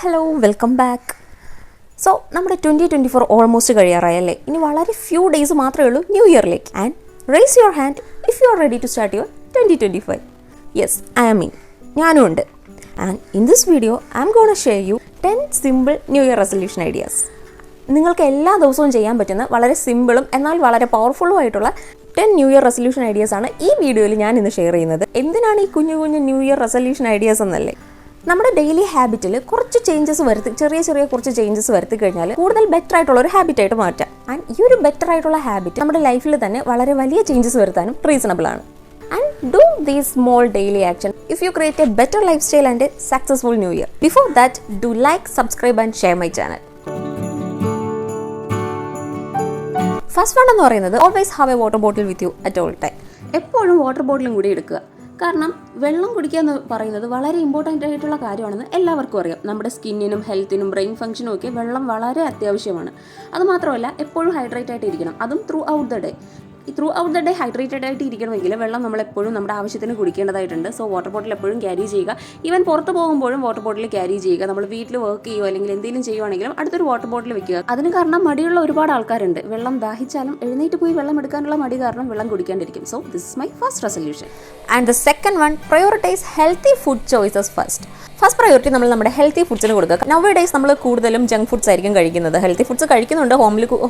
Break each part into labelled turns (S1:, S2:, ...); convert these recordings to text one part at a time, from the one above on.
S1: Hello welcome back. So നമ്മുടെ 2024 almost കഴിയാറായല്ലേ. ഇനി വളരെ ഫ്യൂ ഡേയ്സ് മാത്രമേ ഉള്ളൂ ന്യൂ ഇയറിലേക്ക്. And raise your hand if you are ready to start your 2025. Yes, I am mean, ഞാനും ഉണ്ട്. And in this video I am gonna share you 10 simple new year resolution ideas. നിങ്ങൾക്ക് എല്ലാ ദിവസവും ചെയ്യാൻ പറ്റുന്ന വളരെ സിമ്പിളും എന്നാൽ വളരെ പവർഫുള്ളും ആയിട്ടുള്ള 10 ന്യൂ ഇയർ റെസൊല്യൂഷൻ ഐഡിയാസ് ആണ് ഈ വീഡിയോയിൽ ഞാൻ ഇന്ന് ഷെയർ ചെയ്യുന്നത്. എന്തിനാണ് ഈ കുഞ്ഞു കുഞ്ഞു ന്യൂ ഇയർ റെസൊല്യൂഷൻ ഐഡിയാസ് എന്നല്ലേ? നമ്മുടെ ഡെയിലി ഹാബിറ്റിൽ കുറച്ച് ചേഞ്ചസ് വരുത്തി, ചെറിയ കുറച്ച് ചേഞ്ചസ് വരുത്തി കഴിഞ്ഞാൽ കൂടുതൽ ബെറ്റർ ആയിട്ടുള്ള ഒരു ഹാബിറ്റായിട്ട് മാറ്റാം. ആൻഡ് ഈ ഒരു ബെറ്റർ ആയിട്ടുള്ള ഹാബിറ്റ് നമ്മുടെ ലൈഫിൽ തന്നെ വളരെ വലിയ ചേഞ്ചസ് വരുത്താനും റീസണബിൾ ആണ്. And do these small daily action if you create A better life style and A successful new year. Before that, do like, subscribe and share my channel. First one എന്ന് പറയുന്നത് always have A water bottle with you at all time. എപ്പോഴും water ബോട്ടിലും കൂടി എടുക്കുക. കാരണം വെള്ളം കുടിക്കുക എന്ന് പറയുന്നത് വളരെ ഇമ്പോർട്ടൻ്റ് ആയിട്ടുള്ള കാര്യമാണെന്ന് എല്ലാവർക്കും അറിയാം. നമ്മുടെ സ്കിന്നിനും ഹെൽത്തിനും ബ്രെയിൻ ഫംഗ്ഷനും ഒക്കെ വെള്ളം വളരെ അത്യാവശ്യമാണ്. അതുമാത്രമല്ല, എപ്പോഴും ഹൈഡ്രേറ്റ് ആയിട്ട് ഇരിക്കണം, അതും through out the day hydrated ആയിട്ട് ഇരിക്കണമെങ്കിൽ വെള്ളം നമ്മൾ എപ്പോഴും നമ്മുടെ ആവശ്യത്തിന് കുടിക്കേണ്ടതായിട്ടുണ്ട്. സോ വാട്ടർ ബോട്ടിൽ എപ്പോഴും ക്യാരി ചെയ്യുക. ഈവൻ പുറത്ത് പോകുമ്പോഴും വാട്ടർ ബോട്ടിൽ ക്യാരി ചെയ്യുക. നമ്മൾ വീട്ടിൽ വർക്ക് ചെയ്യുമോ അല്ലെങ്കിൽ എന്തെങ്കിലും ചെയ്യുവാണെങ്കിലും അടുത്തൊരു വാട്ടർ ബോട്ടിൽ വെക്കുക. അതിന് കാരണം മടിയുള്ള ഒരുപാട് ആൾക്കാരുണ്ട്. വെള്ളം ദാഹിച്ചാലും എഴുന്നേറ്റ് പോയി വെള്ളം എടുക്കാനുള്ള മടി കാരണം വെള്ളം കുടിക്കാണ്ടിരിക്കും. So this is my first resolution. And the second one, prioritise healthy food choices first. First priority നമ്മൾ നമ്മുടെ ഹെൽത്തി ഫുഡ്സിന് കൊടുക്കുക. നൗ ഡേയ്സ് നമ്മൾ കൂടുതലും ജങ്ക് ഫുഡ്സ് ആയിരിക്കും കഴിക്കുന്നത്. ഹെൽത്തി ഫുഡ്സ് കഴിക്കുന്നുണ്ട്,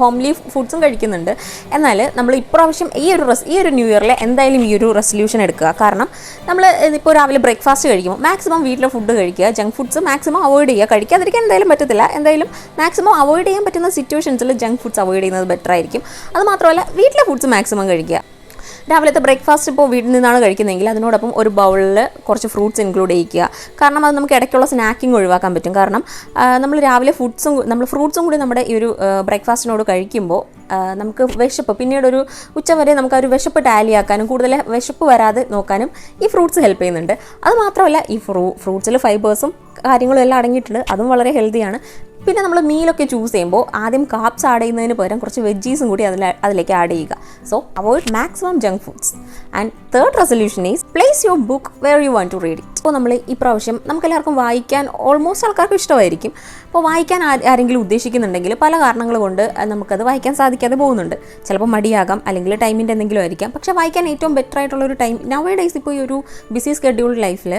S1: ഹോംലി ഫുഡ്സും കഴിക്കുന്നുണ്ട്. എന്നാൽ നമ്മൾ ഇപ്രാവശ്യം ഈ ഒരു ന്യൂ ഇയറിൽ എന്തായാലും ഈ ഒരു റെസൊല്യൂഷൻ എടുക്കുക. കാരണം നമ്മൾ ഇപ്പോൾ രാവിലെ ബ്രേക്ക്ഫാസ്റ്റ് കഴിക്കുമ്പോൾ മാക്സിമം വീട്ടിലെ ഫുഡ് കഴിക്കുക. ജങ്ക് ഫുഡ്സ് മാക്സിമം അവോയ്ഡ് ചെയ്യുക. കഴിക്കാതിരിക്കാൻ എന്തായാലും പറ്റത്തില്ല. എന്തായാലും മാക്സിമം അവോയ്ഡ് ചെയ്യാൻ പറ്റുന്ന സിറ്റുവേഷൻസിൽ ജങ്ക് ഫുഡ്സ് അവോയ്ഡ് ചെയ്യുന്നത് ബെറ്റർ ആയിരിക്കും. അതുമാത്രമല്ല, വീട്ടിലെ ഫുഡ്സ് മാക്സിമം കഴിക്കുക. രാവിലത്തെ ബ്രേക്ക്ഫാസ്റ്റ് ഇപ്പോൾ വീട്ടിൽ നിന്നാണ് കഴിക്കുന്നതെങ്കിൽ അതിനോടൊപ്പം ഒരു ബൗളിൽ കുറച്ച് ഫ്രൂട്ട്സ് ഇൻക്ലൂഡ് ചെയ്യിക്കുക. കാരണം അത് നമുക്ക് ഇടയ്ക്കുള്ള സ്നാക്കിങ് ഒഴിവാക്കാൻ പറ്റും. കാരണം നമ്മൾ രാവിലെ ഫ്രൂട്ട്സും കൂടി നമ്മുടെ ഈ ഒരു ബ്രേക്ക്ഫാസ്റ്റിനോട് കഴിക്കുമ്പോൾ നമുക്ക് വിശപ്പ്, പിന്നീട് ഒരു ഉച്ചവരെ നമുക്ക് ഒരു വിശപ്പ് ടാലി ആക്കാനും കൂടുതൽ വിശപ്പ് വരാതെ നോക്കാനും ഈ ഫ്രൂട്ട്സ് ഹെൽപ്പ് ചെയ്യുന്നുണ്ട്. അതുമാത്രമല്ല, ഈ ഫ്രൂട്ട്സിൽ ഫൈബേഴ്സും കാര്യങ്ങളും എല്ലാം അടങ്ങിയിട്ടുണ്ട്. അതും വളരെ ഹെൽത്തിയാണ്. പിന്നെ നമ്മൾ മീലൊക്കെ ചൂസ് ചെയ്യുമ്പോൾ ആദ്യം കാർബ്സ് ആഡ് ചെയ്യുന്നതിന് പകരം കുറച്ച് വെജീസും കൂടി അതിലേക്ക് ആഡ് ചെയ്യുക. So avoid maximum junk foods. And third resolution is place your book where you want to read it. അപ്പോൾ നമ്മൾ ഈ പ്രാവശ്യം നമുക്കെല്ലാവർക്കും വായിക്കാൻ ഓൾമോസ്റ്റ് ആൾക്കാർക്ക് ഇഷ്ടമായിരിക്കും. അപ്പോൾ വായിക്കാൻ ആരെങ്കിലും ഉദ്ദേശിക്കുന്നുണ്ടെങ്കിൽ പല കാരണങ്ങൾ കൊണ്ട് നമുക്കത് വായിക്കാൻ സാധിക്കാതെ പോകുന്നുണ്ട്. ചിലപ്പോൾ മടിയാകാം, അല്ലെങ്കിൽ ടൈമിൻ്റെ എന്തെങ്കിലും ആയിരിക്കാം. പക്ഷേ വായിക്കാൻ ഏറ്റവും ബെറ്റർ ആയിട്ടുള്ളൊരു ടൈം നൗഡേയ്സ് ഇപ്പോൾ ഈ ഒരു ബിസി സ്കെഡ്യൂൾഡ് ലൈഫിൽ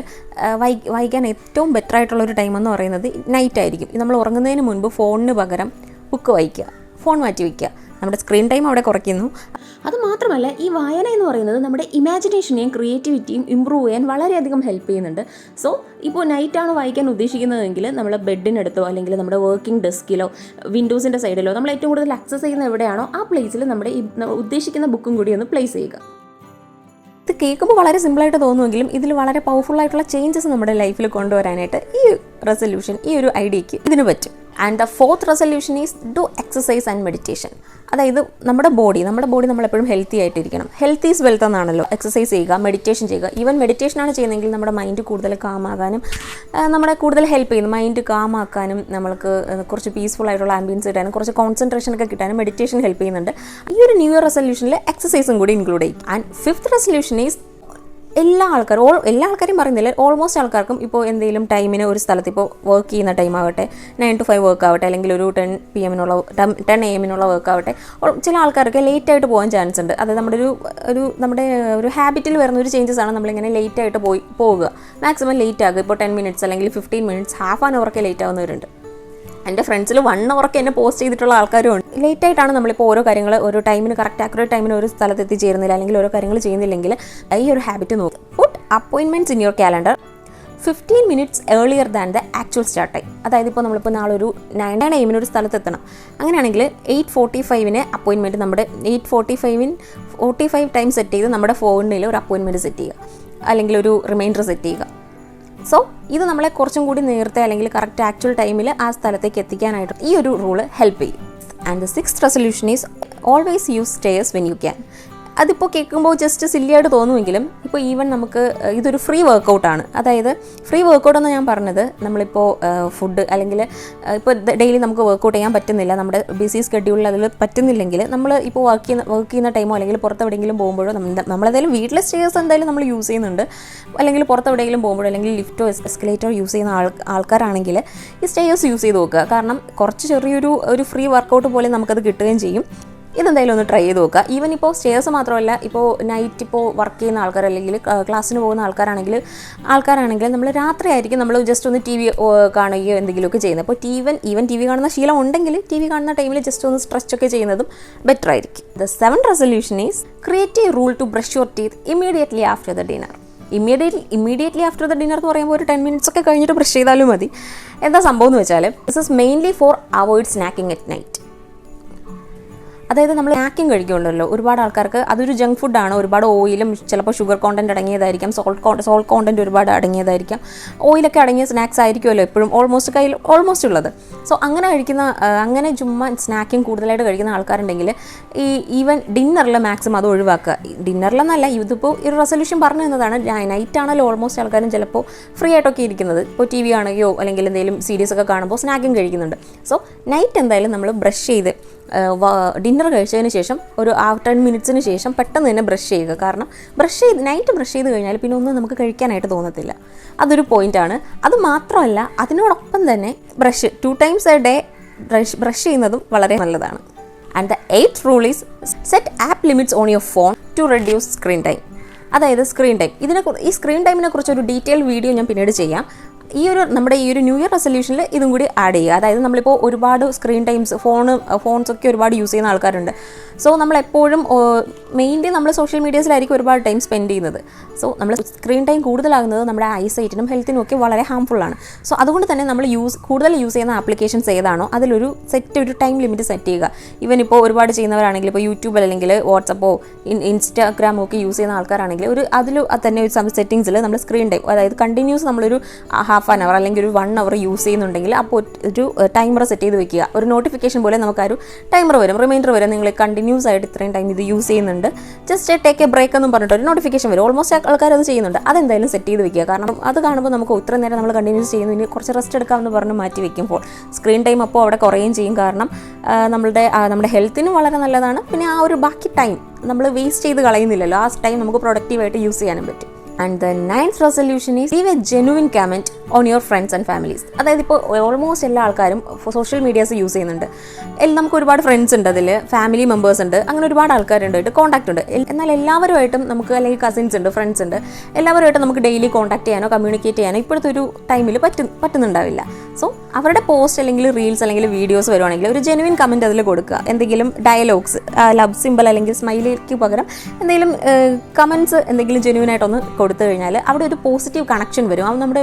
S1: വായിക്കാൻ ഏറ്റവും ബെറ്റർ ആയിട്ടുള്ളൊരു ടൈം എന്ന് പറയുന്നത് നൈറ്റ് ആയിരിക്കും. നമ്മൾ ഉറങ്ങുന്നതിന് മുൻപ് ഫോണിന് പകരം ബുക്ക് വായിക്കുക, ഫോൺ മാറ്റി വയ്ക്കുക. നമ്മുടെ സ്ക്രീൻ ടൈം അവിടെ കുറയ്ക്കുന്നു. അതുമാത്രമല്ല, ഈ വായന എന്ന് പറയുന്നത് നമ്മുടെ ഇമാജിനേഷനെയും ക്രിയേറ്റിവിറ്റിയും ഇമ്പ്രൂവ് ചെയ്യാൻ വളരെയധികം ഹെൽപ്പ് ചെയ്യുന്നുണ്ട്. സോ ഇപ്പോൾ നൈറ്റാണ് വായിക്കാൻ ഉദ്ദേശിക്കുന്നതെങ്കിൽ നമ്മൾ ബെഡിനടുത്തോ അല്ലെങ്കിൽ നമ്മുടെ വർക്കിംഗ് ഡെസ്കിലോ വിൻഡോസിൻ്റെ സൈഡിലോ നമ്മൾ ഏറ്റവും കൂടുതൽ ആക്സസ് ചെയ്യുന്ന എവിടെയാണോ ആ പ്ലേസിൽ നമ്മുടെ ഈ ഉദ്ദേശിക്കുന്ന ബുക്കും കൂടി ഒന്ന് പ്ലേസ് ചെയ്യുക. ഇത് കേൾക്കുമ്പോൾ വളരെ സിമ്പിളായിട്ട് തോന്നുമെങ്കിലും ഇതിൽ വളരെ പവർഫുള്ളായിട്ടുള്ള ചേഞ്ചസ് നമ്മുടെ ലൈഫിൽ കൊണ്ടുവരാനായിട്ട് ഈ റെസൊല്യൂഷൻ, ഈ ഒരു ഐഡിയയ്ക്ക് ഇതിന് പറ്റും. And the fourth resolution is do exercise and meditation. അതായത് നമ്മുടെ ബോഡി നമ്മളെപ്പോഴും ഹെൽത്തി ആയിട്ടിരിക്കണം. ഹെൽത്ത് ഈസ് വെൽത്ത് എന്നാണല്ലോ. എക്സസൈസ് ചെയ്യുക, മെഡിറ്റേഷൻ ചെയ്യുക. ഈവൻ മെഡിറ്റേഷനാണ് ചെയ്യുന്നതെങ്കിൽ നമ്മുടെ മൈൻഡ് കൂടുതൽ കാമാകാനും നമ്മളെ കൂടുതൽ ഹെൽപ്പ് ചെയ്യുന്നു. മൈൻഡ് കാമാക്കാനും നമ്മൾക്ക് കുറച്ച് പീസ്ഫുൾ ആയിട്ടുള്ള ആംബിയൻസ് കിട്ടാനും കുറച്ച് കോൺസെൻട്രേഷനൊക്കെ കിട്ടാനും മെഡിറ്റേഷൻ ഹെൽപ്പ് ചെയ്യുന്നുണ്ട്. ഈ ഒരു ന്യൂ ഇയർ റെസൊല്യൂഷനിൽ എക്സസൈസും കൂടി ഇൻക്ലൂഡ് ചെയ്യും. ആൻഡ് ഫിഫ്ത്ത് റെസൊല്യൂഷൻ ഈസ് എല്ലാ ആൾക്കാരും പറയുന്നില്ല, ഓൾമോസ്റ്റ് ആൾക്കാർക്കും ഇപ്പോൾ എന്തെങ്കിലും ടൈമിന് ഒരു സ്ഥലത്ത് ഇപ്പോൾ വർക്ക് ചെയ്യുന്ന ടൈം ആവട്ടെ, 9 to 5 വർക്ക് ആവട്ടെ, അല്ലെങ്കിൽ ഒരു 10 AM വർക്ക് ആവട്ടെ, ചില ആൾക്കാർക്ക് ലേറ്റ് ആയിട്ട് പോകാൻ ചാൻസ് ഉണ്ട്. അത് നമ്മുടെ ഒരു ഹാബിറ്റിൽ വരുന്ന ഒരു ചേഞ്ചസ് ആണ്. നമ്മളിങ്ങനെ ലേറ്റ് ആയിട്ട് പോവുക, മാക്സിമം ലേറ്റ് ആകുക. ഇപ്പോൾ 10 minutes അല്ലെങ്കിൽ 15 minutes, ഹാഫ് ആൻ അവർക്ക് ലേറ്റ് ആവുന്നവരുണ്ട്. എൻ്റെ ഫ്രണ്ട്സിൽ 1 hour എന്നെ പോസ്റ്റ് ചെയ്തിട്ടുള്ള ആൾക്കാരും ഉണ്ട്. ലേറ്റ് ആയിട്ടാണ് നമ്മളിപ്പോൾ ഓരോ കാര്യങ്ങൾ ഒരു ടൈമിന് ആക്യുറേറ്റ് ടൈമിന് ഒരു സ്ഥലത്ത് എത്തിച്ചേരുന്നില്ല അല്ലെങ്കിൽ ഓരോ കാര്യങ്ങൾ ചെയ്യുന്നില്ലെങ്കിൽ ഈ ഒരു ഹാബിറ്റ് നോക്കുക. Put appointments in your calendar 15 minutes earlier than the actual start time. അതായത് ഇപ്പോൾ നമ്മളിപ്പോൾ നാളെ ഒരു 9 AM ഒരു സ്ഥലത്ത് എത്തണം. അങ്ങനെയാണെങ്കിൽ 8:45 അപ്പോയിൻമെൻറ്റ് നമ്മുടെ 8:45 ടൈം സെറ്റ് ചെയ്ത് നമ്മുടെ ഫോണിൽ ഒരു അപ്പോയിൻമെൻറ്റ് സെറ്റ് ചെയ്യുക, അല്ലെങ്കിൽ ഒരു റിമൈൻഡർ സെറ്റ് ചെയ്യുക. സോ ഇത് നമ്മളെ കുറച്ചും കൂടി നേരത്തെ അല്ലെങ്കിൽ കറക്റ്റ് ആക്ച്വൽ ടൈമിൽ ആ സ്ഥലത്തേക്ക് എത്തിക്കാനായിട്ട് ഈ ഒരു റൂള് ഹെൽപ്പ് ചെയ്യും. And the sixth resolution is always use stairs when you can. അതിപ്പോൾ കേൾക്കുമ്പോൾ ജസ്റ്റ് സില്ലിയായിട്ട് തോന്നുമെങ്കിലും ഇപ്പോൾ ഈവൻ നമുക്ക് ഇതൊരു ഫ്രീ വർക്കൗട്ടാണ്. അതായത് ഫ്രീ വർക്കൗട്ട് എന്ന് ഞാൻ പറഞ്ഞത്, നമ്മളിപ്പോൾ ഫുഡ് അല്ലെങ്കിൽ ഇപ്പോൾ ഡെയിലി നമുക്ക് വർക്കൗട്ട് ചെയ്യാൻ പറ്റുന്നില്ല, നമ്മുടെ ബിസി സ്കെഡ്യൂളിൽ അതിൽ പറ്റുന്നില്ലെങ്കിൽ നമ്മൾ ഇപ്പോൾ വർക്ക് ചെയ്യുന്ന ടൈമോ അല്ലെങ്കിൽ പുറത്തെവിടെയെങ്കിലും പോകുമ്പോഴോ നമ്മളെന്തായാലും വീട്ടിലെ സ്റ്റെയർസ് എന്തായാലും നമ്മൾ യൂസ് ചെയ്യുന്നുണ്ട്, അല്ലെങ്കിൽ പുറത്തെവിടെയെങ്കിലും പോകുമ്പോഴോ അല്ലെങ്കിൽ ലിഫ്റ്റോ എസ്കലേറ്ററോ യൂസ് ചെയ്യുന്ന ആൾക്കാരാണെങ്കിൽ ഈ സ്റ്റെയർസ് യൂസ് ചെയ്ത് നോക്കുക. കാരണം കുറച്ച് ചെറിയൊരു ഫ്രീ വർക്കൗട്ട് പോലെ നമുക്കത് കിട്ടുകയും ചെയ്യും. ഇതെന്തായാലും ഒന്ന് ട്രൈ ചെയ്ത് നോക്കുക. ഈവൻ ഇപ്പോൾ സ്റ്റെയർസ് മാത്രമല്ല, ഇപ്പോൾ നൈറ്റ് ഇപ്പോൾ വർക്ക് ചെയ്യുന്ന ആൾക്കാർ അല്ലെങ്കിൽ ക്ലാസ്സിന് പോകുന്ന ആൾക്കാരാണെങ്കിൽ നമ്മൾ രാത്രി ആയിരിക്കും നമ്മൾ ജസ്റ്റ് ഒന്ന് ടി വി കാണുകയോ എന്തെങ്കിലുമൊക്കെ ചെയ്യുന്നത്. അപ്പോൾ ഈവൻ ടി വി കാണുന്ന ശീലം ഉണ്ടെങ്കിൽ ടി വി കാണുന്ന ടൈമിൽ ജസ്റ്റ് ഒന്ന് സ്ട്രെച്ചൊക്കെ ചെയ്യുന്നതും ബെറ്റർ ആയിരിക്കും. The 7th resolution is create A rule two brush your teeth immediately after the dinner. Immediately after the dinner എന്ന് പറയുമ്പോൾ ഒരു 10 minutes ഒക്കെ കഴിഞ്ഞിട്ട് ബ്രഷ് ചെയ്താലും മതി. എന്താ സംഭവം എന്ന് വെച്ചാൽ, this is mainly four avoid snacking at night. അതായത് നമ്മൾ സ്നാക്കിങ് കഴിക്കുന്നുണ്ടല്ലോ, ഒരുപാട് ആൾക്കാർക്ക് അതൊരു ജങ്ക് ഫുഡാണ്. ഒരുപാട് ഓയിലും ചിലപ്പോൾ ഷുഗർ കോണ്ടൻറ്റ് അടങ്ങിയതായിരിക്കാം, സോൾട്ട് കോണ്ടൻറ്റ് ഒരുപാട് അടങ്ങിയതായിരിക്കാം, ഓയിലൊക്കെ അടങ്ങിയ സ്നാക്സ് ആയിരിക്കുമല്ലോ എപ്പോഴും ഓൾമോസ്റ്റ് ഉള്ളത്. സോ അങ്ങനെ ചുമ്മാ സ്നാക്കിങ് കൂടുതലായിട്ട് കഴിക്കുന്ന ആൾക്കാരുണ്ടെങ്കിൽ ഈവൻ ഡിന്നറിൽ മാക്സിമം അത് ഒഴിവാക്കുക. ഡിന്നറിലെന്നല്ല, ഇതിപ്പോൾ ഒരു റെസൊല്യൂഷൻ പറഞ്ഞു തന്നതാണ്. നൈറ്റ് ആണല്ലോ ഓൾമോസ്റ്റ് ആൾക്കാരും ചിലപ്പോൾ ഫ്രീ ആയിട്ടൊക്കെ ഇരിക്കുന്നത്, ഇപ്പോൾ ടി വി കാണുകയോ അല്ലെങ്കിൽ എന്തെങ്കിലും സീരീസ് ഒക്കെ കാണുമ്പോൾ സ്നാക്കിങ് കഴിക്കുന്നുണ്ട്. സോ നൈറ്റ് എന്തായാലും നമ്മൾ ബ്രഷ് ചെയ്ത് ഡിന്നർ കഴിച്ചതിന് ശേഷം ഒരു 10 minutesന് ശേഷം പെട്ടെന്ന് തന്നെ ബ്രഷ് ചെയ്യുക. കാരണം നൈറ്റ് ബ്രഷ് ചെയ്ത് കഴിഞ്ഞാൽ പിന്നെ ഒന്നും നമുക്ക് കഴിക്കാനായിട്ട് തോന്നത്തില്ല. അതൊരു പോയിൻ്റാണ്. അത് മാത്രമല്ല, അതിനോടൊപ്പം തന്നെ 2 times a day ബ്രഷ് ചെയ്യുന്നതും വളരെ നല്ലതാണ്. And the 8th rule is set app limits on your phone to reduce screen time. അതായത് സ്ക്രീൻ ടൈം, ഈ സ്ക്രീൻ ടൈമിനെ കുറിച്ച് ഒരു ഡീറ്റെയിൽ വീഡിയോ ഞാൻ പിന്നീട് ചെയ്യാം. നമ്മുടെ ഈ ഒരു ന്യൂ ഇയർ റെസൊല്യൂഷനിൽ ഇതും കൂടി ആഡ് ചെയ്യുക. അതായത് നമ്മളിപ്പോൾ ഒരുപാട് സ്ക്രീൻ ടൈംസ് ഫോൺസൊക്കെ ഒരുപാട് യൂസ് ചെയ്യുന്ന ആൾക്കാരുണ്ട്. സോ നമ്മളെപ്പോഴും മെയിൻലി നമ്മൾ സോഷ്യൽ മീഡിയസിലായിരിക്കും ഒരുപാട് ടൈം സ്പെൻഡ് ചെയ്യുന്നത്. സോ നമ്മൾ സ്ക്രീൻ ടൈം കൂടുതലാകുന്നത് നമ്മുടെ ഐസൈറ്റിനും ഹെൽത്തിനും ഒക്കെ വളരെ ഹാംഫുള്ളാണ്. സോ അതുകൊണ്ട് തന്നെ നമ്മൾ കൂടുതൽ യൂസ് ചെയ്യുന്ന ആപ്ലിക്കേഷൻസ് ഏതാണോ അതിലൊരു ടൈം ലിമിറ്റ് സെറ്റ് ചെയ്യുക. ഈവൻ ഇപ്പോൾ ഒരുപാട് ചെയ്യുന്നവരാണെങ്കിൽ ഇപ്പോൾ യൂട്യൂബ് അല്ലെങ്കിൽ വാട്സപ്പോ ഇൻസ്റ്റാഗ്രാമോ ഒക്കെ യൂസ് ചെയ്യുന്ന ആൾക്കാരാണെങ്കിൽ അതിൽ തന്നെ ഒരു സെറ്റിങ്സിൽ നമ്മൾ സ്ക്രീൻ ടൈം, അതായത് കണ്ടിന്യൂസ് നമ്മളൊരു half an hour അല്ലെങ്കിൽ ഒരു 1 hour യൂസ് ചെയ്യുന്നുണ്ടെങ്കിൽ അപ്പോൾ ഒരു ടൈമർ സെറ്റ് ചെയ്ത് വെക്കുക. ഒരു നോട്ടിഫിക്കേഷൻ പോലെ നമുക്കൊരു ടൈമർ വരും, റിമൈൻഡർ വരും, നിങ്ങൾ കണ്ടിന്യൂസ് ആയിട്ട് ഇത്രയും ടൈം ഇത് യൂസ് ചെയ്യുന്നുണ്ട്, ജസ്റ്റ് ടേക്ക് എ ബ്രേക്ക് എന്നും പറഞ്ഞിട്ട് ഒരു നോട്ടിഫിക്കേഷൻ വരും. ഓൾമോസ്റ്റ് ആൾക്കാർ അത് ചെയ്യുന്നുണ്ട്. അതെന്തായാലും സെറ്റ് ചെയ്ത് വെക്കുക. കാരണം അത് കാണുമ്പോൾ നമുക്ക് ഇത്ര നേരം നമ്മൾ കണ്ടിന്യൂസ് ചെയ്യുന്നു, ഇനി കുറച്ച് റെസ്റ്റ് എടുക്കാമെന്ന് പറഞ്ഞ് മാറ്റി വെക്കുമ്പോൾ സ്ക്രീൻ ടൈം അപ്പോൾ അവിടെ കുറയുകയും ചെയ്യും. കാരണം നമ്മുടെ ഹെൽത്തിനും വളരെ നല്ലതാണ്. പിന്നെ ആ ഒരു ബാക്കി ടൈം നമ്മൾ വേസ്റ്റ് ചെയ്ത് കളയുന്നില്ലല്ലോ, ആ ടൈം നമുക്ക് പ്രൊഡക്റ്റീവായിട്ട് യൂസ് ചെയ്യാനും പറ്റും. And the 9th resolution is leave a genuine comment on your friends and families. അതായത് ഇപ്പോൾ ഓൾമോസ്റ്റ് എല്ലാ ആൾക്കാരും സോഷ്യൽ മീഡിയാസ് യൂസ് ചെയ്യുന്നുണ്ട്. നമുക്ക് ഒരുപാട് ഫ്രണ്ട്സ് ഉണ്ട്, അതിൽ ഫാമിലി മെമ്പേഴ്സ് ഉണ്ട്, അങ്ങനെ ഒരുപാട് ആൾക്കാരുണ്ട്, കോൺടാക്ട് ഉണ്ട്. എന്നാൽ എല്ലാവരുമായിട്ടും നമുക്ക്, അല്ലെങ്കിൽ കസിൻസ് ഉണ്ട്, ഫ്രണ്ട്സ് ഉണ്ട്, എല്ലാവരുമായിട്ടും നമുക്ക് ഡെയിലി കോൺടാക്ട് ചെയ്യാനോ കമ്മ്യൂണിക്കേറ്റ് ചെയ്യാനോ ഇപ്പോഴത്തെ ഒരു ടൈമിൽ പറ്റുന്നുണ്ടാവില്ല. സോ അവരുടെ പോസ്റ്റ് അല്ലെങ്കിൽ റീൽസ് അല്ലെങ്കിൽ വീഡിയോസ് വരുവാണെങ്കിൽ ഒരു ജെനുവിൻ കമൻറ്റ് അതിൽ കൊടുക്കുക. എന്തെങ്കിലും ഡയലോഗ്സ്, ലവ് സിമ്പിൾ അല്ലെങ്കിൽ സ്മൈലിക്ക് പകരം എന്തെങ്കിലും കമൻറ്റ്സ് എന്തെങ്കിലും ജെനുവിൻ ആയിട്ടൊന്ന് കൊടുത്തു കഴിഞ്ഞാൽ അവിടെ ഒരു പോസിറ്റീവ് കണക്ഷൻ വരും. അത് നമ്മുടെ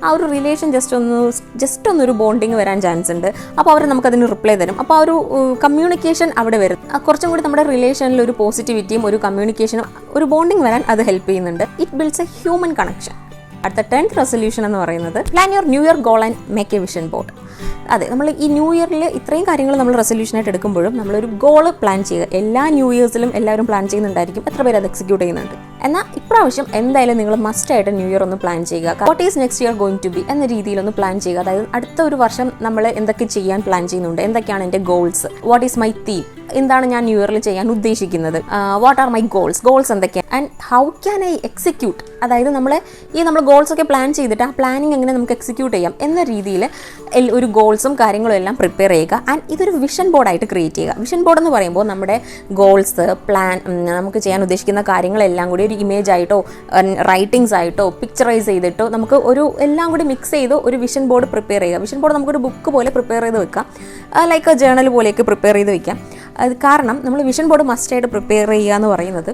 S1: ആ ഒരു റിലേഷൻ ജസ്റ്റ് ഒന്നൊരു ബോണ്ടിങ് വരാൻ ചാൻസ് ഉണ്ട്. അപ്പോൾ അവർ നമുക്കതിന് റിപ്ലൈ തരും. അപ്പോൾ ആ ഒരു കമ്മ്യൂണിക്കേഷൻ അവിടെ വരും. കുറച്ചും കൂടി നമ്മുടെ റിലേഷനിൽ ഒരു പോസിറ്റിവിറ്റിയും ഒരു കമ്മ്യൂണിക്കേഷനും ഒരു ബോണ്ടിങ് വരാൻ അത് ഹെൽപ്പ് ചെയ്യുന്നുണ്ട്. It builds A human connection. അടുത്ത 10th റെസൊല്യൂഷൻ എന്ന് പറയുന്നത് plan your new year goal and make A vision board. അതെ, നമ്മൾ ഈ ന്യൂ ഇയറിൽ ഇത്രയും കാര്യങ്ങൾ നമ്മൾ റെസൊല്യൂഷനായിട്ട് എടുക്കുമ്പോഴും നമ്മളൊരു ഗോള് പ്ലാൻ ചെയ്യുക. എല്ലാ ന്യൂ ഇയേഴ്സിലും എല്ലാവരും പ്ലാൻ ചെയ്യുന്നുണ്ടായിരിക്കും, എത്ര പേര് അത് എക്സിക്യൂട്ട് ചെയ്യുന്നുണ്ട്. എന്നാൽ ഇപ്രാവശ്യം എന്തായാലും നിങ്ങൾ മസ്റ്റായിട്ട് ന്യൂ ഇയർ ഒന്ന് പ്ലാൻ ചെയ്യുക. What is next year going to be എന്ന രീതിയിലൊന്ന് പ്ലാൻ ചെയ്യുക. അതായത് അടുത്ത ഒരു വർഷം നമ്മൾ എന്തൊക്കെ ചെയ്യാൻ പ്ലാൻ ചെയ്യുന്നുണ്ട്, എന്തൊക്കെയാണ് എൻ്റെ goals, what is my theme, എന്താണ് ഞാൻ ന്യൂ ഇയറിൽ ചെയ്യാൻ ഉദ്ദേശിക്കുന്നത്, വാട്ട് ആർ മൈ ഗോൾസ് എന്തൊക്കെയാണ്, and how can I execute. അതായത് നമ്മൾ ഗോൾസ് ഒക്കെ പ്ലാൻ ചെയ്തിട്ട് ആ പ്ലാനിങ് എങ്ങനെ നമുക്ക് എക്സിക്യൂട്ട് ചെയ്യാം എന്ന രീതിയിൽ ഒരു ഗോൾസും കാര്യങ്ങളും എല്ലാം പ്രിപ്പയർ ചെയ്യുക. ആൻഡ് ഇതൊരു വിഷൻ ബോർഡായിട്ട് ക്രിയേറ്റ് ചെയ്യുക. വിഷൻ ബോർഡ് എന്ന് പറയുമ്പോൾ നമ്മുടെ ഗോൾസ്, പ്ലാൻ, നമുക്ക് ചെയ്യാൻ ഉദ്ദേശിക്കുന്ന കാര്യങ്ങളെല്ലാം കൂടി ഒരു ഇമേജ് ആയിട്ടോ റൈറ്റിങ്സ് ആയിട്ടോ പിക്ചറൈസ് ചെയ്തിട്ടോ നമുക്ക് എല്ലാം കൂടി മിക്സ് ചെയ്ത് ഒരു വിഷൻ ബോർഡ് പ്രിപ്പയർ ചെയ്യുക. വിഷൻ ബോർഡ് നമുക്കൊരു ബുക്ക് പോലെ പ്രിപ്പയർ ചെയ്ത് വെക്കാം, ലൈക്ക് ജേർണൽ പോലെയൊക്കെ പ്രിപ്പയർ ചെയ്ത് വെക്കാം. അത് കാരണം നമ്മൾ വിഷൻ ബോർഡ് മസ്റ്റായിട്ട് പ്രിപ്പയർ ചെയ്യുക എന്ന് പറയുന്നത്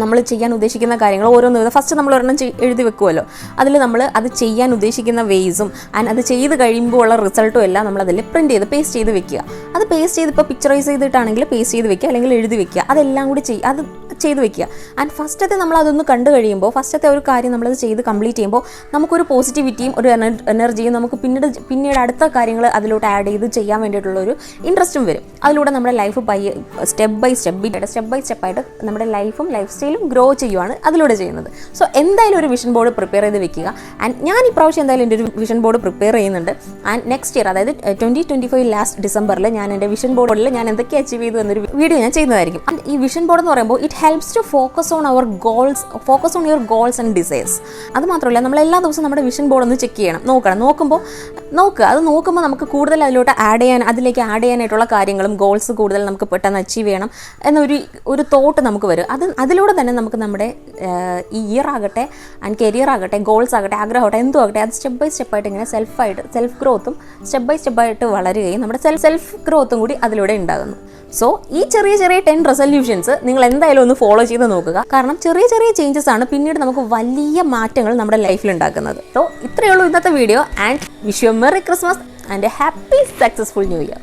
S1: നമ്മൾ ചെയ്യാൻ ഉദ്ദേശിക്കുന്ന കാര്യങ്ങൾ ഓരോന്ന് ഫസ്റ്റ് നമ്മൾ ഒരെണ്ണം എഴുതി വെക്കുമല്ലോ, അതിൽ നമ്മൾ അത് ചെയ്യാൻ ഉദ്ദേശിക്കുന്ന വേസും ആൻഡ് അത് ചെയ്ത് കഴിയുമ്പോൾ ഉള്ള റിസൾട്ടും എല്ലാം നമ്മൾ അതിൽ പ്രിൻറ്റ് ചെയ്ത് പേസ്റ്റ് ചെയ്ത് വെക്കുക. അത് പേസ്റ്റ് ചെയ്ത് ഇപ്പോൾ പിക്ചറൈസ് ചെയ്തിട്ടാണെങ്കിൽ പേസ്റ്റ് ചെയ്ത് വെക്കുക അല്ലെങ്കിൽ എഴുതി വെക്കുക. അതെല്ലാം കൂടി അത് ചെയ്ത് വെക്കുക. ആൻഡ് ഫസ്റ്റത്തെ നമ്മളതൊന്ന് കണ്ടു കഴിയുമ്പോൾ, ഫസ്റ്റത്തെ ഒരു കാര്യം നമ്മളത് ചെയ്ത് കംപ്ലീറ്റ് ചെയ്യുമ്പോൾ നമുക്കൊരു പോസിറ്റിവിറ്റിയും ഒരു എനർജിയും നമുക്ക് പിന്നീട് അടുത്ത കാര്യങ്ങൾ അതിലോട്ട് ആഡ് ചെയ്ത് ചെയ്യാൻ വേണ്ടിയിട്ടുള്ളൊരു ഇൻട്രസ്റ്റും വരും. അതിലൂടെ നമ്മുടെ ലൈഫ് സ്റ്റെപ്പ് ബൈ സ്റ്റെപ്പായിട്ട് നമ്മുടെ ലൈഫും ലൈഫ് സ്റ്റൈലും ഗ്രോ ചെയ്യുവാണ് അതിലൂടെ ചെയ്യുന്നത്. സോ എന്തായാലും ഒരു വിഷൻ ബോർഡ് പ്രിപ്പയർ ചെയ്ത് വെക്കുക. ആൻഡ് ഞാൻ ഇപ്രാവശ്യം എന്തായാലും എൻ്റെ ഒരു വിഷൻ ബോർഡ് പ്രിപ്പയർ ചെയ്യുന്നുണ്ട്. ആൻഡ് നെക്സ്റ്റ് ഇയർ, അതായത് 2025 ലാസ്റ്റ് ഡിസംബറിൽ ഞാൻ എൻ്റെ വിഷൻ ബോർഡിൽ ഞാൻ എന്തൊക്കെ അച്ചീവ് ചെയ്തു എന്നൊരു വീഡിയോ ഞാൻ ചെയ്യുന്നതായിരിക്കും. ആൻഡ് ഈ വിഷൻ ബോർഡ് എന്ന് പറയുമ്പോൾ it helps to focus on your goals and desires. അത് മാത്രമല്ല, നമ്മൾ എല്ലാ ദിവസവും നമ്മുടെ വിഷൻ ബോർഡ് ഒന്ന് ചെക്ക് ചെയ്യണം, നോക്കുമ്പോൾ നമുക്ക് കൂടുതൽ അതിലേക്ക് ആഡ് ചെയ്യാനായിട്ടുള്ള കാര്യങ്ങളും ഗോൾസ് കൂടുതൽ നമുക്ക് പെട്ടെന്ന് അച്ചീവ് ചെയ്യണം എന്നൊരു തോട്ട് നമുക്ക് വരും. അതിലൂടെ തന്നെ നമുക്ക് നമ്മുടെ ഈ ഇയർ ആകട്ടെ ആൻഡ് കരിയർ ആകട്ടെ, ഗോൾസ് ആകട്ടെ, ആഗ്രഹമാകട്ടെ, എന്തും ആകട്ടെ, അത് സ്റ്റെപ്പ് ബൈ സ്റ്റെപ്പായിട്ട് ഇങ്ങനെ സെൽഫ് ഗ്രോത്തും സ്റ്റെപ്പ് ബൈ സ്റ്റെപ്പായിട്ട് വളരുകയും നമ്മുടെ സെൽഫ് ഗ്രോത്തും കൂടി അതിലൂടെ ഉണ്ടാകുന്നു. സോ ഈ ചെറിയ 10 റെസൊല്യൂഷൻസ് നിങ്ങൾ എന്തായാലും ഒന്ന് ഫോളോ ചെയ്ത് നോക്കുക. കാരണം ചെറിയ ചേഞ്ചസ് ആണ് പിന്നീട് നമുക്ക് വലിയ മാറ്റങ്ങൾ നമ്മുടെ ലൈഫിൽ ഉണ്ടാക്കുന്നത്. സോ ഇത്രയേ ഉള്ളൂ ഇന്നത്തെ video. And wish you merry Christmas and A happy successful new year.